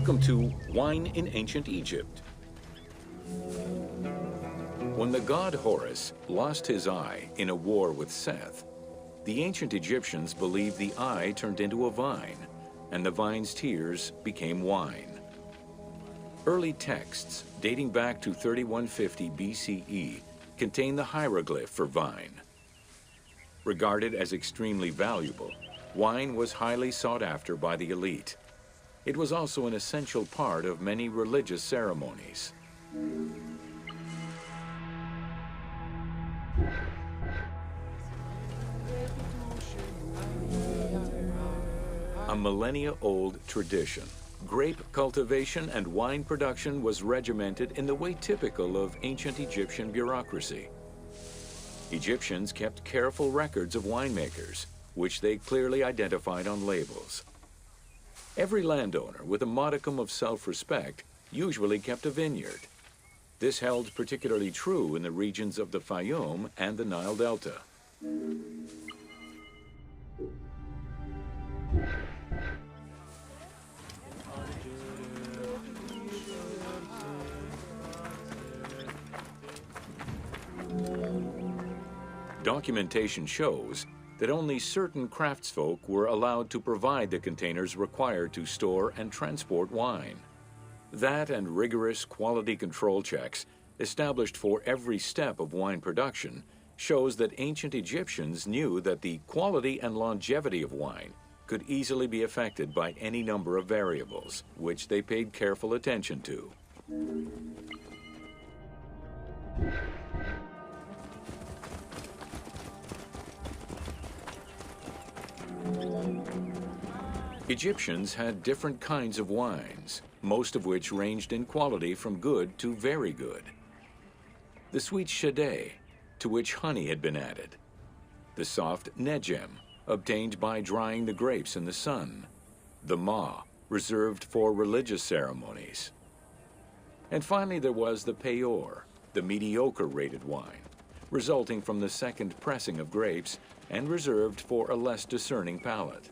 Welcome to Wine in Ancient Egypt. When the god Horus lost his eye in a war with Seth, the ancient Egyptians believed the eye turned into a vine, and the vine's tears became wine. Early texts, dating back to 3150 BCE, contain the hieroglyph for vine. Regarded as extremely valuable, wine was highly sought after by the elite. It was also an essential part of many religious ceremonies. A millennia-old tradition, grape cultivation and wine production was regimented in the way typical of ancient Egyptian bureaucracy. Egyptians kept careful records of winemakers, which they clearly identified on labels. Every landowner with a modicum of self-respect usually kept a vineyard. This held particularly true in the regions of the Fayum and the Nile Delta. Documentation shows that only certain craftsfolk were allowed to provide the containers required to store and transport wine. That and rigorous quality control checks established for every step of wine production shows that ancient Egyptians knew that the quality and longevity of wine could easily be affected by any number of variables, which they paid careful attention to. Egyptians had different kinds of wines, most of which ranged in quality from good to very good. The sweet shadé, to which honey had been added. The soft negem, obtained by drying the grapes in the sun. The ma, reserved for religious ceremonies. And finally there was the peor, the mediocre rated wine, resulting from the second pressing of grapes and reserved for a less discerning palate.